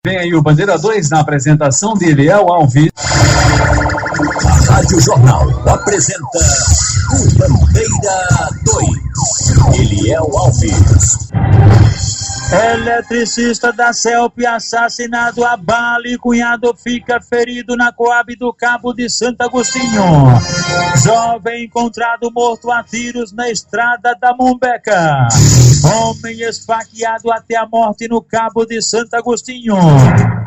Vem aí o Bandeira 2 na apresentação de Eliel Alves. A Rádio Jornal apresenta o Bandeira 2. Eliel Alves. Eletricista da CELP assassinado a bala e cunhado fica ferido na Coab do Cabo de Santo Agostinho. Jovem encontrado morto a tiros na estrada da Mombeca. Homem esfaqueado até a morte no Cabo de Santo Agostinho.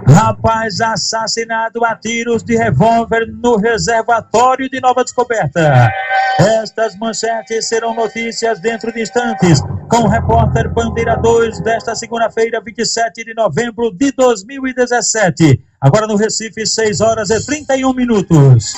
Rapaz assassinado a tiros de revólver no reservatório de Nova Descoberta. Estas manchetes serão notícias dentro de instantes com o repórter Bandeira 2 desta segunda-feira, 27 de novembro de 2017. Agora no Recife, 6 horas e 31 minutos.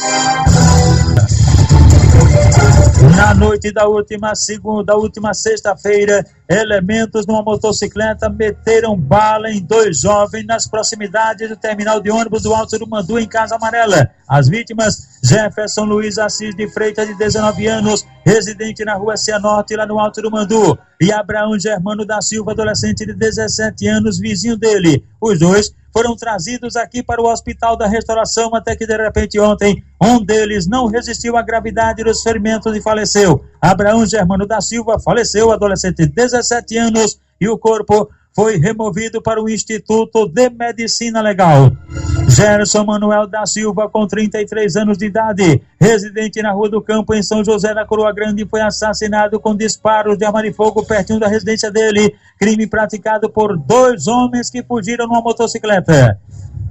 Na noite da última sexta-feira, elementos numa motocicleta meteram bala em 2 jovens nas proximidades do terminal de ônibus do Alto do Mandu, em Casa Amarela. As vítimas, Jefferson Luiz Assis de Freitas, de 19 anos, residente na rua Cianorte, lá no Alto do Mandu, e Abraão Germano da Silva, adolescente de 17 anos, vizinho dele. Os dois foram trazidos aqui para o Hospital da Restauração, até que de repente ontem um deles não resistiu à gravidade dos ferimentos e faleceu. Abraão Germano da Silva faleceu, adolescente de 17 anos, e o corpo foi removido para o Instituto de Medicina Legal. Gerson Manuel da Silva, com 33 anos de idade, residente na Rua do Campo, em São José da Coroa Grande, foi assassinado com disparos de arma de fogo pertinho da residência dele. Crime praticado por 2 homens que fugiram numa motocicleta.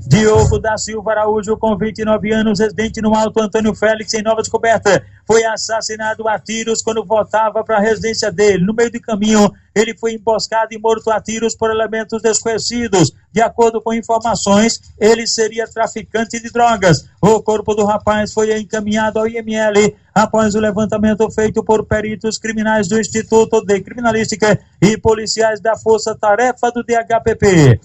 Diogo da Silva Araújo, com 29 anos, residente no Alto Antônio Félix, em Nova Descoberta, foi assassinado a tiros quando voltava para a residência dele. No meio do caminho, ele foi emboscado e morto a tiros por elementos desconhecidos. De acordo com informações, ele seria traficante de drogas. O corpo do rapaz foi encaminhado ao IML após o levantamento feito por peritos criminais do Instituto de Criminalística e policiais da Força Tarefa do DHPP.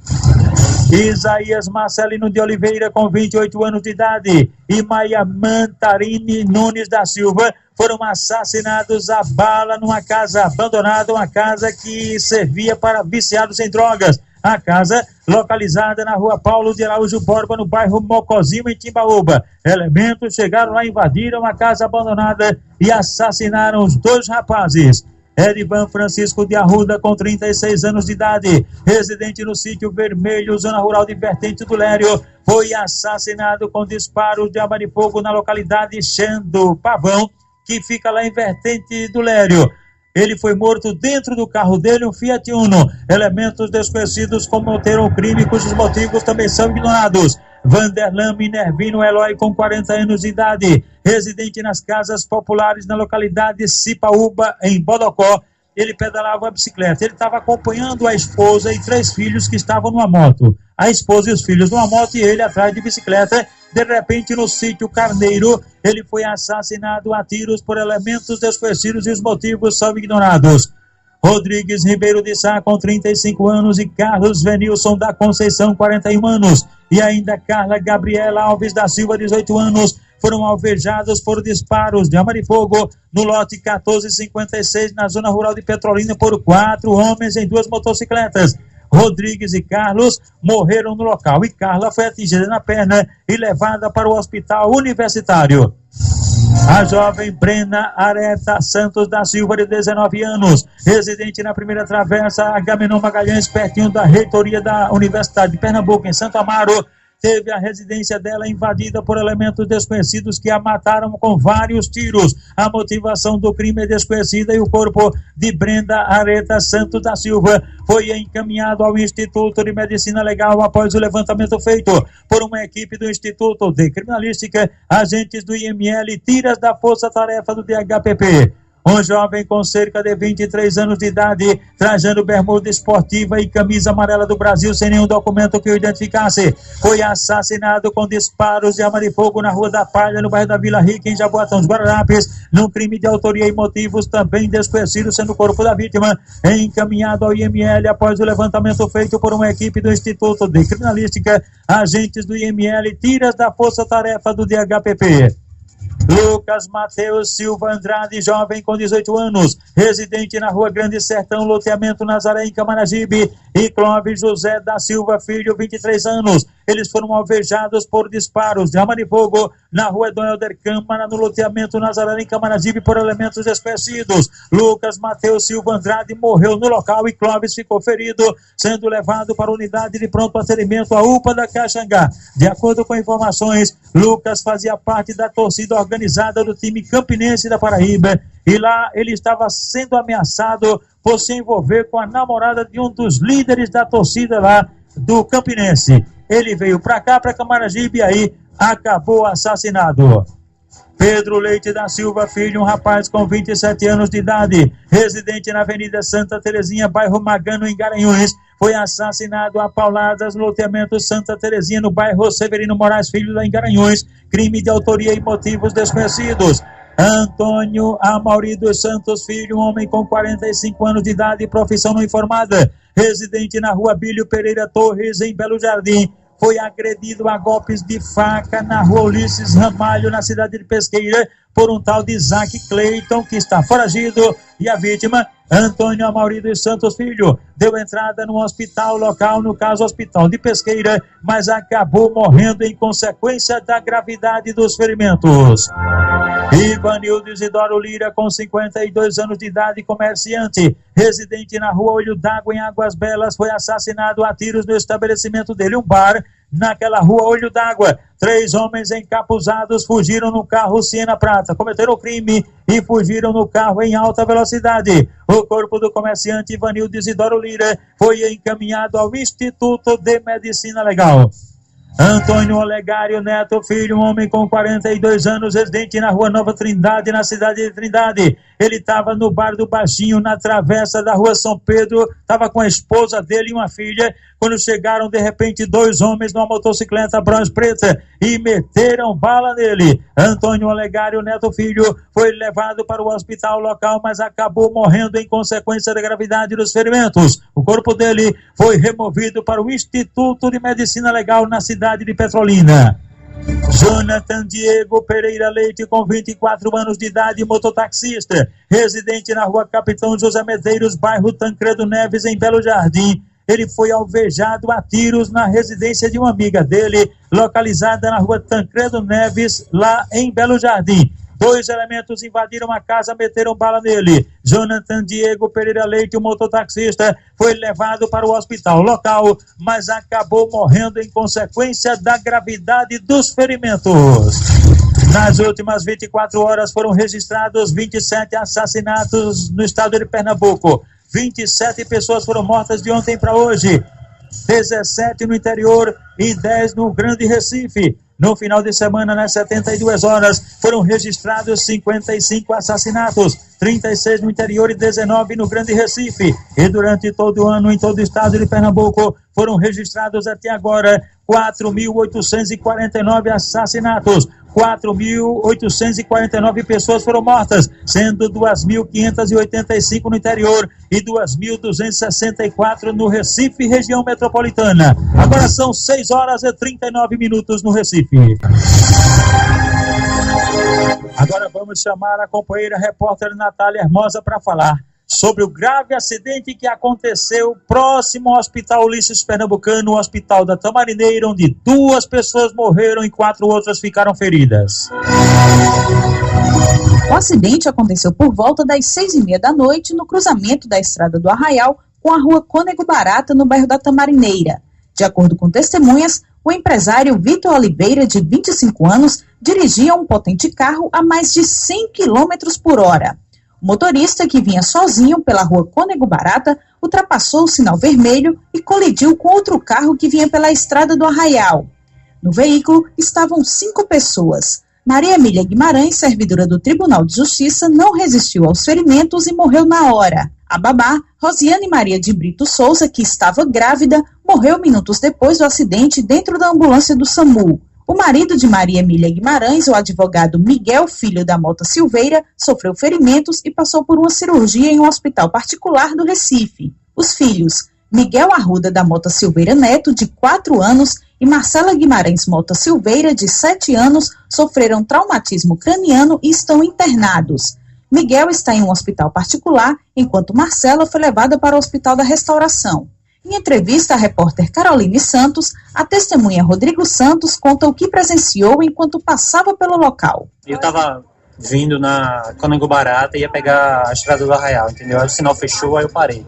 Isaías Marcelino de Oliveira, com 28 anos de idade, e Maia Mantarini Nunes da Silva foram assassinados a bala numa casa abandonada, uma casa que servia para viciados em drogas. A casa, localizada na rua Paulo de Araújo Borba, no bairro Mocozinho, em Timbaúba. Elementos chegaram lá, invadiram a casa abandonada e assassinaram os 2 rapazes. Edivan Francisco de Arruda, com 36 anos de idade, residente no Sítio Vermelho, zona rural de Vertente do Lério, foi assassinado com disparos de arma de fogo na localidade Xendo Pavão, que fica lá em Vertente do Lério. Ele foi morto dentro do carro dele, um Fiat Uno. Elementos desconhecidos cometeram o crime, cujos motivos também são ignorados. Vanderlan Minervino Eloy, com 40 anos de idade, residente nas casas populares na localidade Cipaúba, em Bodocó. Ele pedalava a bicicleta. Ele estava acompanhando a esposa e 3 filhos que estavam numa moto. A esposa e os filhos numa moto e ele atrás de bicicleta. De repente, no sítio Carneiro, ele foi assassinado a tiros por elementos desconhecidos e os motivos são ignorados. Rodrigues Ribeiro de Sá, com 35 anos, e Carlos Venilson da Conceição, 41 anos, e ainda Carla Gabriela Alves da Silva, 18 anos, foram alvejados por disparos de arma de fogo no lote 1456, na zona rural de Petrolina, por 4 homens em 2 motocicletas. Rodrigues e Carlos morreram no local, e Carla foi atingida na perna e levada para o hospital universitário. A jovem Brena Areta Santos da Silva, de 19 anos, residente na Primeira Travessa, Agamenon Magalhães, pertinho da reitoria da Universidade de Pernambuco, em Santo Amaro, teve a residência dela invadida por elementos desconhecidos que a mataram com vários tiros. A motivação do crime é desconhecida e o corpo de Brenda Areta Santos da Silva foi encaminhado ao Instituto de Medicina Legal após o levantamento feito por uma equipe do Instituto de Criminalística, agentes do IML e tiras da Força Tarefa do DHPP. Um jovem com cerca de 23 anos de idade, trajando bermuda esportiva e camisa amarela do Brasil sem nenhum documento que o identificasse, foi assassinado com disparos de arma de fogo na Rua da Palha, no bairro da Vila Rica, em Jaboatão dos Guararapes, num crime de autoria e motivos também desconhecidos, sendo o corpo da vítima encaminhado ao IML após o levantamento feito por uma equipe do Instituto de Criminalística, agentes do IML, tiras da Força Tarefa do DHPP. Lucas Mateus Silva Andrade, jovem com 18 anos, residente na Rua Grande Sertão, loteamento Nazaré, em Camaragibe, e Clóvis José da Silva Filho, 23 anos. Eles foram alvejados por disparos de arma de fogo na rua Dom Helder Câmara, no loteamento Nazaré, em Camaragibe, por elementos desconhecidos. Lucas Mateus Silva Andrade morreu no local e Clóvis ficou ferido, sendo levado para a unidade de pronto atendimento, a UPA da Caxangá. De acordo com informações, Lucas fazia parte da torcida organizada do time campinense da Paraíba e lá ele estava sendo ameaçado por se envolver com a namorada de um dos líderes da torcida lá do Campinense. Ele veio para cá, para Camaragibe, e aí acabou assassinado. Pedro Leite da Silva Filho, um rapaz com 27 anos de idade, residente na Avenida Santa Terezinha, bairro Magano, em Garanhuns, foi assassinado a pauladas no loteamento Santa Terezinha, no bairro Severino Moraes Filho, lá em Garanhuns. Crime de autoria e motivos desconhecidos. Antônio Amauri dos Santos Filho, um homem com 45 anos de idade e profissão não informada, residente na rua Bílio Pereira Torres, em Belo Jardim, foi agredido a golpes de faca na rua Ulisses Ramalho, na cidade de Pesqueira, por um tal de Isaac Cleiton, que está foragido, e a vítima, Antônio Amauri dos Santos Filho, deu entrada no hospital local, no caso Hospital de Pesqueira, mas acabou morrendo em consequência da gravidade dos ferimentos. Ivanildo Isidoro Lira, com 52 anos de idade, comerciante, residente na rua Olho d'Água, em Águas Belas, foi assassinado a tiros no estabelecimento dele, um bar, naquela rua Olho d'Água. 3 homens encapuzados fugiram no carro Siena Prata, cometeram o crime e fugiram no carro em alta velocidade. O corpo do comerciante Ivanildo Isidoro Lira foi encaminhado ao Instituto de Medicina Legal. Antônio Olegário Neto Filho, um homem com 42 anos, residente na rua Nova Trindade, na cidade de Trindade. Ele estava no bar do Baixinho, na travessa da rua São Pedro, estava com a esposa dele e uma filha, quando chegaram de repente 2 homens numa motocicleta branca preta e meteram bala nele. Antônio Olegário Neto Filho foi levado para o hospital local, mas acabou morrendo em consequência da gravidade dos ferimentos. O corpo dele foi removido para o Instituto de Medicina Legal na cidade de Petrolina. Jonathan Diego Pereira Leite, com 24 anos de idade, mototaxista, residente na rua Capitão José Medeiros, bairro Tancredo Neves, em Belo Jardim. Ele foi alvejado a tiros na residência de uma amiga dele, localizada na rua Tancredo Neves, lá em Belo Jardim. 2 elementos invadiram a casa, meteram bala nele. Jonathan Diego Pereira Leite, o mototaxista, foi levado para o hospital local, mas acabou morrendo em consequência da gravidade dos ferimentos. Nas últimas 24 horas foram registrados 27 assassinatos no estado de Pernambuco. 27 pessoas foram mortas de ontem para hoje. 17 no interior e 10 no Grande Recife. No final de semana, nas 72 horas, foram registrados 55 assassinatos, 36 no interior e 19 no Grande Recife. E durante todo o ano, em todo o estado de Pernambuco, foram registrados até agora 4.849 assassinatos. 4.849 pessoas foram mortas, sendo 2.585 no interior e 2.264 no Recife, região metropolitana. Agora são 6h39 no Recife. Agora vamos chamar a companheira repórter Natália Hermosa para falar sobre o grave acidente que aconteceu próximo ao Hospital Ulisses Pernambucano, o Hospital da Tamarineira, onde 2 pessoas morreram e 4 outras ficaram feridas. O acidente aconteceu por volta das 6h30 da noite no cruzamento da Estrada do Arraial com a rua Cônego Barata, no bairro da Tamarineira. De acordo com testemunhas, o empresário Vitor Oliveira, de 25 anos, dirigia um potente carro a mais de 100 km por hora. O motorista, que vinha sozinho pela rua Cônego Barata, ultrapassou o sinal vermelho e colidiu com outro carro que vinha pela Estrada do Arraial. No veículo estavam 5 pessoas. Maria Emília Guimarães, servidora do Tribunal de Justiça, não resistiu aos ferimentos e morreu na hora. A babá, Rosiane Maria de Brito Souza, que estava grávida, morreu minutos depois do acidente dentro da ambulância do SAMU. O marido de Maria Emília Guimarães, o advogado Miguel Filho da Mota Silveira, sofreu ferimentos e passou por uma cirurgia em um hospital particular do Recife. Os filhos, Miguel Arruda da Mota Silveira Neto, de 4 anos, e Marcela Guimarães Mota Silveira, de 7 anos, sofreram traumatismo craniano e estão internados. Miguel está em um hospital particular, enquanto Marcela foi levada para o Hospital da Restauração. Em entrevista à repórter Caroline Santos, a testemunha Rodrigo Santos conta o que presenciou enquanto passava pelo local. Eu estava vindo na Cônego Barata e ia pegar a estrada do Arraial, entendeu? Aí o sinal fechou, aí eu parei.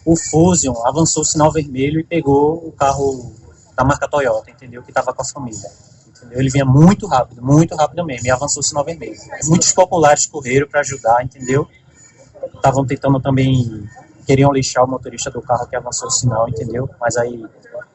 O Fusion avançou o sinal vermelho e pegou o carro da marca Toyota, entendeu? Que estava com a família. Entendeu? Ele vinha muito rápido mesmo, e avançou o sinal vermelho. Muitos populares correram para ajudar, entendeu? Estavam tentando também, queriam lixar o motorista do carro que avançou o sinal, entendeu? Mas aí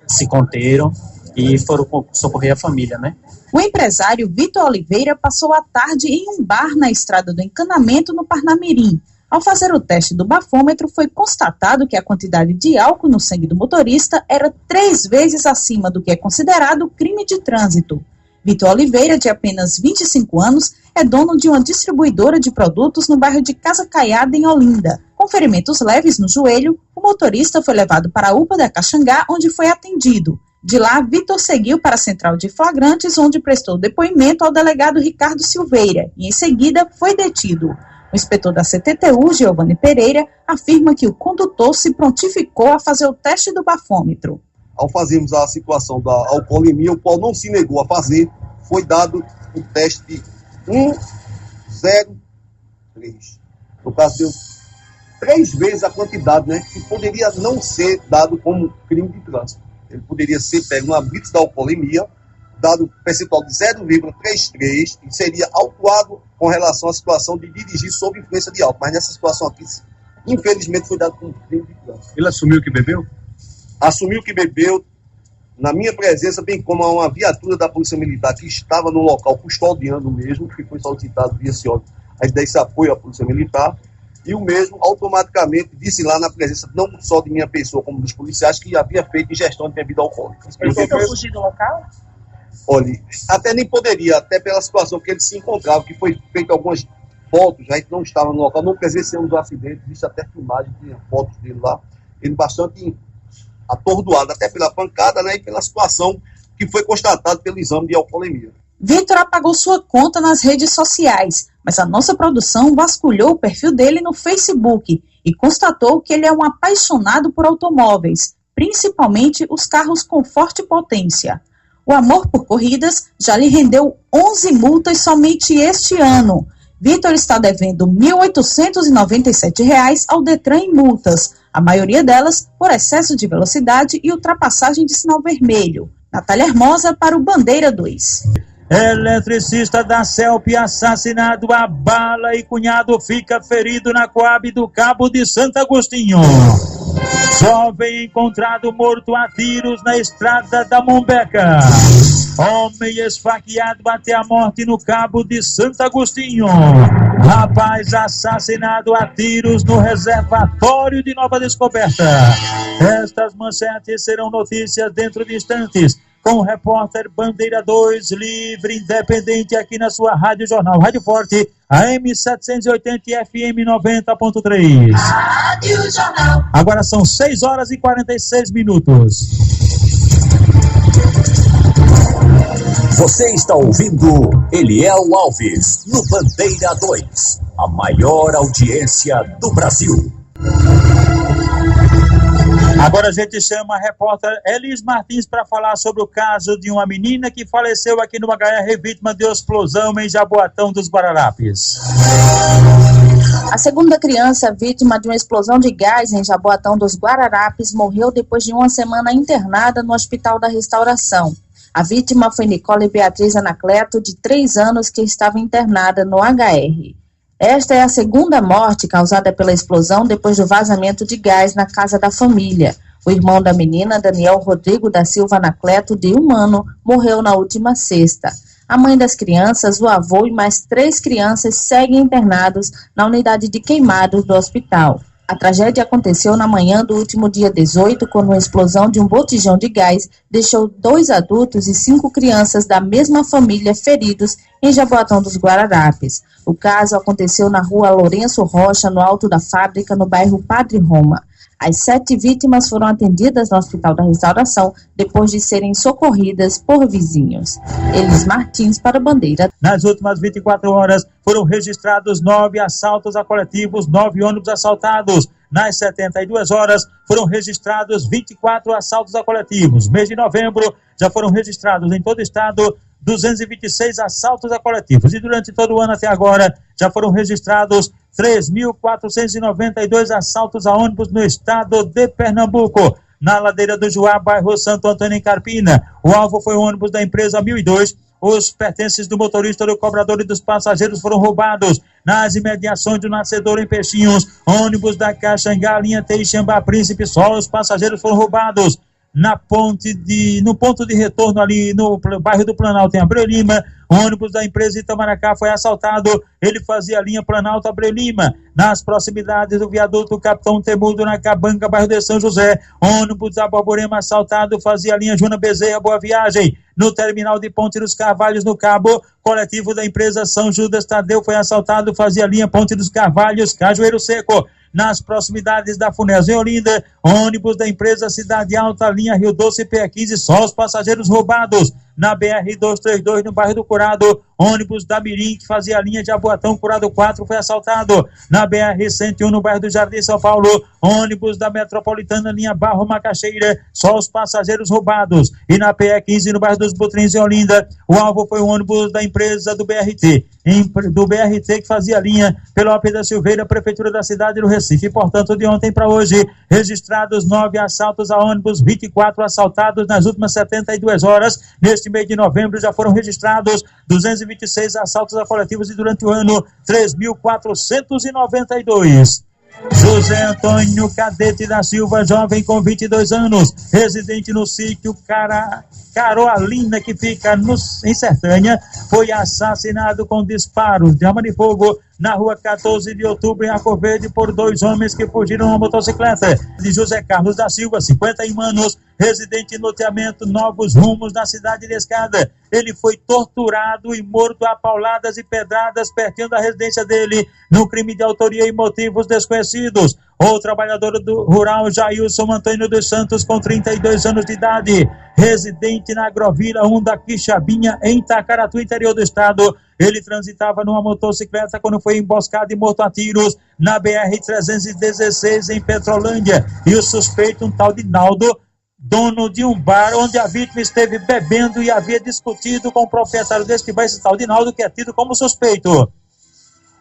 se conteram e foram socorrer a família, né? O empresário Vitor Oliveira passou a tarde em um bar na Estrada do Encanamento, no Parnamirim. Ao fazer o teste do bafômetro, foi constatado que a quantidade de álcool no sangue do motorista era 3 vezes acima do que é considerado crime de trânsito. Vitor Oliveira, de apenas 25 anos, é dono de uma distribuidora de produtos no bairro de Casa Caiada, em Olinda. Com ferimentos leves no joelho, o motorista foi levado para a UPA da Caxangá, onde foi atendido. De lá, Vitor seguiu para a Central de Flagrantes, onde prestou depoimento ao delegado Ricardo Silveira e, em seguida, foi detido. O inspetor da CTTU, Giovanni Pereira, afirma que o condutor se prontificou a fazer o teste do bafômetro. Ao fazermos a situação da alcoolemia, o qual não se negou a fazer, foi dado o teste de 1,03. No caso, deu 3 vezes a quantidade, né, que poderia não ser dado como crime de trânsito. Ele poderia ser pego numa blitz da alcoolemia, dado percentual de 0,33 e seria autuado com relação à situação de dirigir sob influência de álcool. Mas nessa situação aqui, infelizmente, foi dado como crime de trânsito. Ele assumiu que bebeu? Assumiu que bebeu na minha presença, bem como uma viatura da Polícia Militar que estava no local custodiando o mesmo, que foi solicitado via SIOD, aí desse apoio à Polícia Militar, e o mesmo automaticamente disse lá na presença não só de minha pessoa, como dos policiais, que havia feito ingestão de bebida alcoólica. Ele tentou fugir do local? Olha, até nem poderia, até pela situação que ele se encontrava, que foi feito algumas fotos, a gente não estava no local, não presenciamos o acidente, existe até filmagem, tinha fotos dele lá, ele bastante atordoado, até pela pancada, né, e pela situação que foi constatada pelo exame de alcoolemia. Vitor apagou sua conta nas redes sociais, mas a nossa produção vasculhou o perfil dele no Facebook e constatou que ele é um apaixonado por automóveis, principalmente os carros com forte potência. O amor por corridas já lhe rendeu 11 multas somente este ano. Vitor está devendo R$ 1.897 ao Detran em multas, a maioria delas por excesso de velocidade e ultrapassagem de sinal vermelho. Natália Hermosa para o Bandeira 2. Eletricista da CELP assassinado a bala e cunhado fica ferido na Coab do Cabo de Santo Agostinho. Jovem encontrado morto a tiros na estrada da Mombeca. Homem esfaqueado até a morte no Cabo de Santo Agostinho. Rapaz assassinado a tiros no reservatório de Nova Descoberta. Estas manchetes serão notícias dentro de instantes, com o repórter Bandeira 2, livre, independente, aqui na sua Rádio Jornal. Rádio Forte, AM 780 e FM 90.3. Rádio Jornal. Agora são 6 horas e 46 minutos. Você está ouvindo Eliel Alves, no Bandeira 2, a maior audiência do Brasil. Agora a gente chama a repórter Elis Martins para falar sobre o caso de uma menina que faleceu aqui no HR, vítima de explosão em Jaboatão dos Guararapes. A segunda criança vítima de uma explosão de gás em Jaboatão dos Guararapes morreu depois de uma semana internada no Hospital da Restauração. A vítima foi Nicole Beatriz Anacleto, de 3 anos, que estava internada no HR. Esta é a segunda morte causada pela explosão depois do vazamento de gás na casa da família. O irmão da menina, Daniel Rodrigo da Silva Anacleto, de 1 ano, morreu na última sexta. A mãe das crianças, o avô e mais 3 crianças seguem internados na unidade de queimados do hospital. A tragédia aconteceu na manhã do último dia 18, quando uma explosão de um botijão de gás deixou 2 adultos e 5 crianças da mesma família feridos em Jaboatão dos Guararapes. O caso aconteceu na rua Lourenço Rocha, no alto da fábrica, no bairro Padre Roma. As 7 vítimas foram atendidas no Hospital da Restauração depois de serem socorridas por vizinhos. Elis Martins para a Bandeira. Nas últimas 24 horas foram registrados 9 assaltos a coletivos, 9 ônibus assaltados. Nas 72 horas foram registrados 24 assaltos a coletivos. Mês de novembro já foram registrados em todo o estado 226 assaltos a coletivos. E durante todo o ano até agora já foram registrados 3.492 assaltos a ônibus no estado de Pernambuco. Na Ladeira do Juá, bairro Santo Antônio, em Carpina, o alvo foi o ônibus da empresa 1002. Os pertences do motorista, do cobrador e dos passageiros foram roubados. Nas imediações do Nascedouro, em Peixinhos, ônibus da Caxangá, linha Teixambá Príncipe, só os passageiros foram roubados. No ponto de retorno ali no bairro do Planalto, em Abreu Lima, o ônibus da empresa Itamaracá foi assaltado. Ele fazia a linha Planalto Abreu Lima. Nas proximidades do viaduto Capitão Temudo, na Cabanca, bairro de São José, ônibus da Borborema assaltado, fazia a linha Juna Bezerra, Boa Viagem. No terminal de Ponte dos Carvalhos, no Cabo, coletivo da empresa São Judas Tadeu foi assaltado, fazia a linha Ponte dos Carvalhos, Cajueiro Seco. Nas proximidades da Funesa, em Olinda, ônibus da empresa Cidade Alta, linha Rio Doce, PE15, só os passageiros roubados. Na BR-232, no bairro do Curado, ônibus da Mirim, que fazia a linha de Jaboatão, Curado 4, foi assaltado. Na BR-101, no bairro do Jardim, São Paulo, ônibus da Metropolitana, linha Barro Macaxeira, só os passageiros roubados. E na PE15, no bairro dos Butrins, em Olinda, o alvo foi o ônibus da empresa do BRT, que fazia a linha Pelópolis da Silveira, Prefeitura da cidade do Recife. E, portanto, de ontem para hoje, registrados 9 assaltos a ônibus, 24 assaltados nas últimas 72 horas. Neste mês de novembro já foram registrados 226 assaltos a coletivos e durante o ano 3.492. José Antônio Cadete da Silva, jovem com 22 anos, residente no sítio Caroalina, que fica em Sertânia, foi assassinado com disparos de arma de fogo na rua 14 de outubro, em Arco Verde, por 2 homens que fugiram uma motocicleta. De José Carlos da Silva, 51 anos, residente em loteamento Novos Rumos, na cidade de Escada. Ele foi torturado e morto a pauladas e pedradas pertinho da residência dele, no crime de autoria e motivos desconhecidos. O trabalhador rural Jailson Antônio dos Santos, com 32 anos de idade, residente na Agrovila 1 da Quixabinha, em Itacaratu, interior do estado. Ele transitava numa motocicleta quando foi emboscado e morto a tiros na BR-316, em Petrolândia. E o suspeito, um tal de Naldo, dono de um bar onde a vítima esteve bebendo e havia discutido com o proprietário deste bar, esse tal de Naldo, que é tido como suspeito.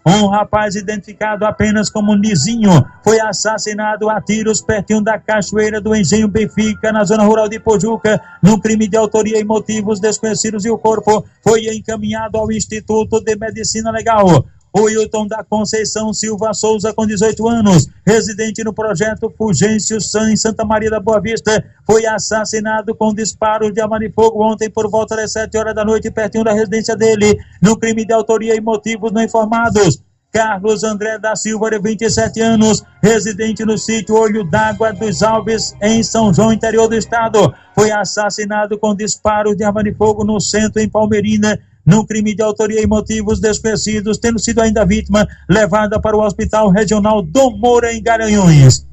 Um rapaz identificado apenas como Nizinho foi assassinado a tiros pertinho da Cachoeira do Engenho Benfica, na zona rural de Pojuca, num crime de autoria e motivos desconhecidos, e o corpo foi encaminhado ao Instituto de Medicina Legal. O Wilton da Conceição Silva Souza, com 18 anos, residente no projeto Fulgêncio San, em Santa Maria da Boa Vista, foi assassinado com disparos de arma de fogo ontem por volta das 7 horas da noite, pertinho da residência dele, no crime de autoria e motivos não informados. Carlos André da Silva, de 27 anos, residente no sítio Olho d'Água dos Alves, em São João, interior do estado, foi assassinado com disparos de arma de fogo no centro, em Palmeirina, num crime de autoria e motivos desconhecidos, tendo sido ainda vítima levada para o Hospital Regional do Moura, em Garanhuns.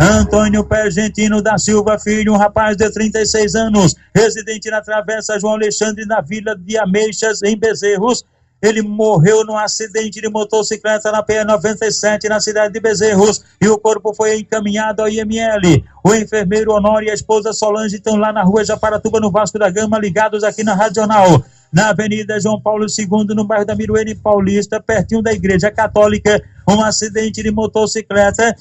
Antônio Pergentino da Silva Filho, um rapaz de 36 anos, residente na Travessa João Alexandre, na Vila de Ameixas, em Bezerros. Ele morreu num acidente de motocicleta na PE-97, na cidade de Bezerros, e o corpo foi encaminhado ao IML. O enfermeiro Honório e a esposa Solange estão lá na rua Japaratuba, no Vasco da Gama, ligados aqui na Radional. Na Avenida João Paulo II, no bairro da Miroeira, em Paulista, pertinho da Igreja Católica, um acidente de motocicleta,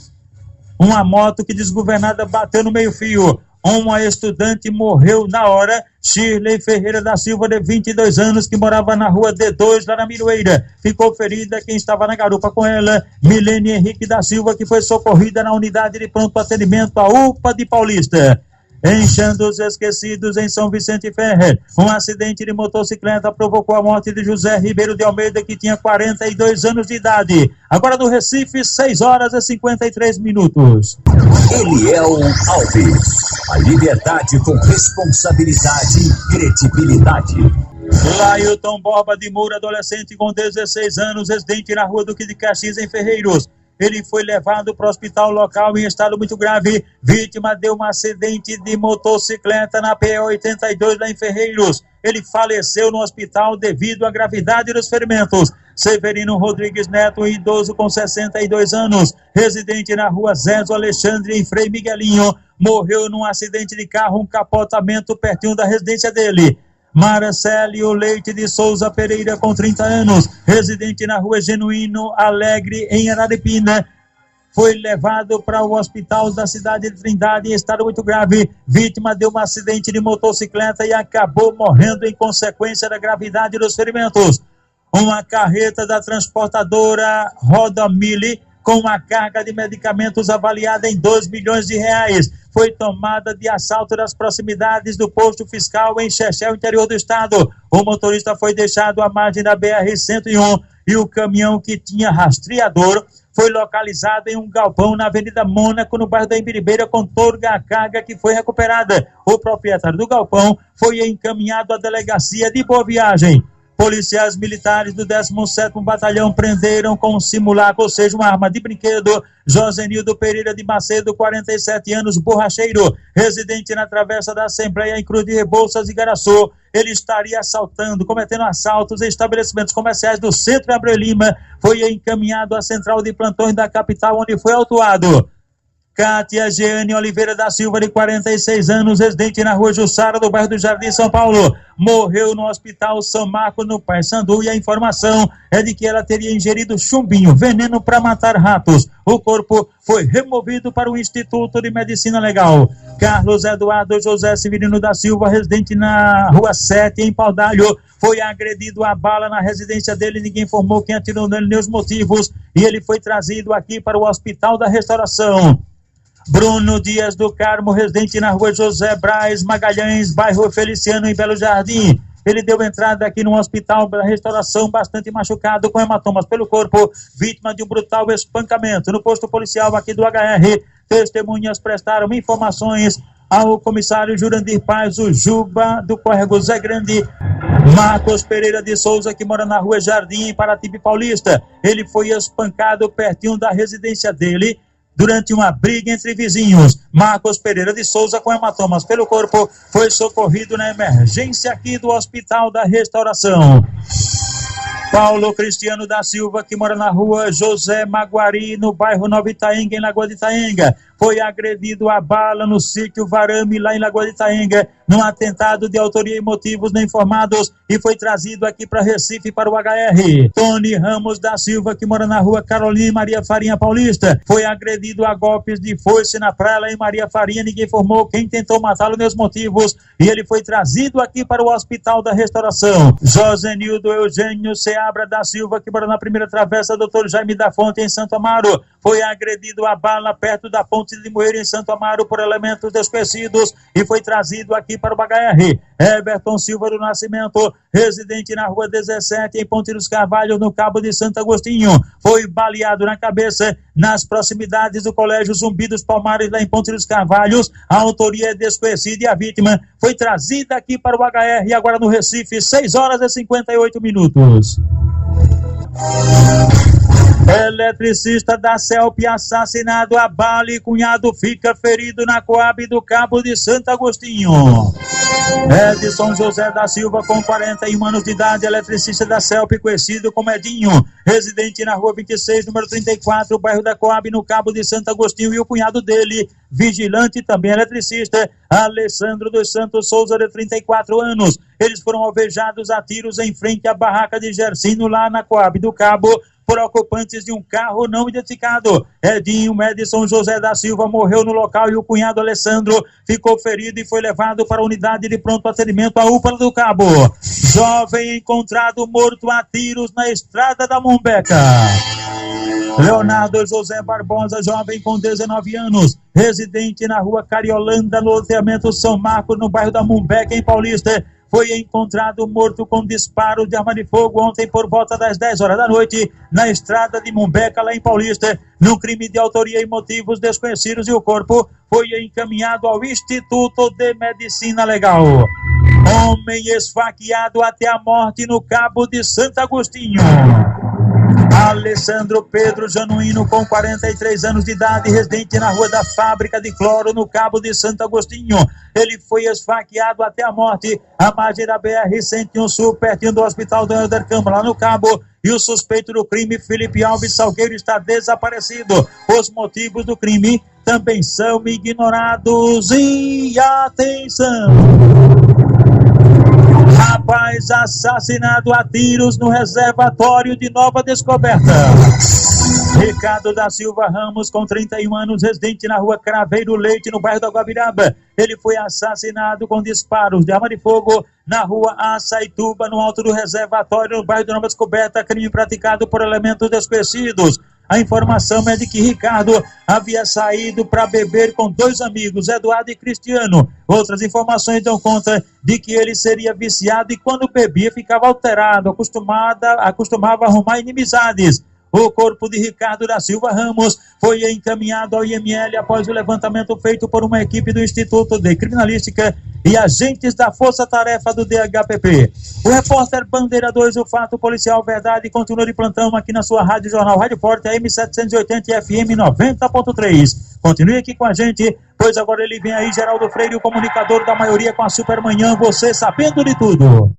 uma moto que desgovernada bateu no meio-fio. Uma estudante morreu na hora, Shirley Ferreira da Silva, de 22 anos, que morava na rua D2, lá na Miroeira. Ficou ferida quem estava na garupa com ela, Milene Henrique da Silva, que foi socorrida na unidade de pronto atendimento, a UPA de Paulista. Enchendo os esquecidos, em São Vicente Ferrer, um acidente de motocicleta provocou a morte de José Ribeiro de Almeida, que tinha 42 anos de idade. Agora no Recife, 6 horas e 53 minutos. Eliel Alves, a liberdade com responsabilidade e credibilidade. Lailton Borba de Moura, adolescente com 16 anos, residente na rua Duque de Caxias, em Ferreiros. Ele foi levado para o hospital local em estado muito grave, vítima de um acidente de motocicleta na PE-82, lá em Ferreiros. Ele faleceu no hospital devido à gravidade dos ferimentos. Severino Rodrigues Neto, um idoso com 62 anos, residente na rua Zézo Alexandre, em Frei Miguelinho, morreu num acidente de carro, um capotamento pertinho da residência dele. Marcélio Leite de Souza Pereira, com 30 anos, residente na rua Genuíno Alegre, em Araripina, foi levado para o hospital da cidade de Trindade em estado muito grave, vítima de um acidente de motocicleta e acabou morrendo em consequência da gravidade dos ferimentos. Uma carreta da transportadora Rodamile, com uma carga de medicamentos avaliada em R$2 milhões, foi tomada de assalto nas proximidades do posto fiscal em Chechel, interior do estado. O motorista foi deixado à margem da BR-101 e o caminhão, que tinha rastreador, foi localizado em um galpão na Avenida Mônaco, no bairro da Imbiribeira, com toda a carga que foi recuperada. O proprietário do galpão foi encaminhado à delegacia de Boa Viagem. Policiais militares do 17º Batalhão prenderam com um simulacro, ou seja, uma arma de brinquedo, Josenildo Pereira de Macedo, 47 anos, borracheiro, residente na Travessa da Assembleia, em Cruz de Rebouças, Igaraçu. Ele estaria cometendo assaltos em estabelecimentos comerciais do centro de Abreu Lima. Foi encaminhado à central de plantões da capital, onde foi autuado. Cátia Jeane Oliveira da Silva, de 46 anos, residente na rua Jussara, do bairro do Jardim, São Paulo, morreu no hospital São Marcos, no Paysandu, e a informação é de que ela teria ingerido chumbinho, veneno para matar ratos. O corpo foi removido para o Instituto de Medicina Legal. Carlos Eduardo José Severino da Silva, residente na rua 7, em Paudalho, foi agredido a bala na residência dele. Ninguém informou quem atirou nele nem os motivos, e ele foi trazido aqui para o Hospital da Restauração. Bruno Dias do Carmo, residente na rua José Braz Magalhães, bairro Feliciano, em Belo Jardim. Ele deu entrada aqui no Hospital da Restauração, bastante machucado, com hematomas pelo corpo, vítima de um brutal espancamento. No posto policial aqui do HR, testemunhas prestaram informações ao comissário Jurandir Paz, o Juba, do Córrego Zé Grande. Marcos Pereira de Souza, que mora na rua Jardim, em Paratibe Paulista. Ele foi espancado pertinho da residência dele, durante uma briga entre vizinhos. Marcos Pereira de Souza, com hematomas pelo corpo, foi socorrido na emergência aqui do Hospital da Restauração. Paulo Cristiano da Silva, que mora na rua José Maguari, no bairro Nova Itaenga, em Lagoa de Itaenga, foi agredido a bala no sítio Varame, lá em Lagoa de Itaenga, num atentado de autoria e motivos não informados, e foi trazido aqui para Recife, para o HR. Tony Ramos da Silva, que mora na rua Carolina Maria Farinha Paulista, foi agredido a golpes de foice na praia, lá em Maria Farinha. Ninguém informou quem tentou matá-lo nem os motivos, e ele foi trazido aqui para o Hospital da Restauração. Josenildo Eugênio Seabra da Silva, que mora na primeira travessa Dr. Jaime da Fonte, em Santo Amaro, foi agredido a bala perto da Ponte de Moeiro, em Santo Amaro, por elementos desconhecidos, e foi trazido aqui para o HR. Everton Silva do Nascimento, residente na rua 17, em Ponte dos Carvalhos, no Cabo de Santo Agostinho, foi baleado na cabeça nas proximidades do Colégio Zumbi dos Palmares, lá em Ponte dos Carvalhos. A autoria é desconhecida e a vítima foi trazida aqui para o HR, e agora no Recife, 6h58. Eletricista da CELP assassinado a bala e cunhado fica ferido na Coab do Cabo de Santo Agostinho. Edson José da Silva, com 41 anos de idade, eletricista da CELP, conhecido como Edinho, residente na rua 26, número 34, bairro da Coab, no Cabo de Santo Agostinho, e o cunhado dele, vigilante, também eletricista, Alessandro dos Santos Souza, de 34 anos. Eles foram alvejados a tiros em frente à barraca de Gersino, lá na Coab do Cabo, por ocupantes de um carro não identificado. Edinho Edson José da Silva morreu no local, e o cunhado Alessandro ficou ferido e foi levado para a unidade de pronto atendimento, a UPA do Cabo. Jovem encontrado morto a tiros na estrada da Mumbeca. Leonardo José Barbosa, jovem com 19 anos, residente na rua Cariolanda, no loteamento São Marcos, no bairro da Mumbeca, em Paulista, foi encontrado morto com disparo de arma de fogo ontem por volta das 10 horas da noite, na estrada de Mumbeca, lá em Paulista, num crime de autoria e motivos desconhecidos, e o corpo foi encaminhado ao Instituto de Medicina Legal. Homem esfaqueado até a morte no Cabo de Santo Agostinho. Alessandro Pedro Januíno, com 43 anos de idade, residente na rua da Fábrica de Cloro, no Cabo de Santo Agostinho. Ele foi esfaqueado até a morte à margem da BR-101 Sul, pertinho do Hospital do Helder Câmara, lá no Cabo, e o suspeito do crime, Felipe Alves Salgueiro, está desaparecido. Os motivos do crime também são ignorados. E atenção! Rapaz assassinado a tiros no reservatório de Nova Descoberta. Ricardo da Silva Ramos, com 31 anos, residente na rua Craveiro Leite, no bairro da Guabiraba. Ele foi assassinado com disparos de arma de fogo na rua Açaituba, no alto do reservatório, no bairro de Nova Descoberta, crime praticado por elementos desconhecidos. A informação é de que Ricardo havia saído para beber com 2 amigos, Eduardo e Cristiano. Outras informações dão conta de que ele seria viciado e quando bebia ficava alterado, acostumava a arrumar inimizades. O corpo de Ricardo da Silva Ramos foi encaminhado ao IML após o levantamento feito por uma equipe do Instituto de Criminalística e agentes da Força Tarefa do DHPP. O repórter Bandeira 2, o fato policial verdade, continua de plantão aqui na sua Rádio Jornal Rádio Forte, AM 780 e FM 90.3. Continue aqui com a gente, pois agora ele vem aí, Geraldo Freire, o comunicador da maioria com a Supermanhã, você sabendo de tudo.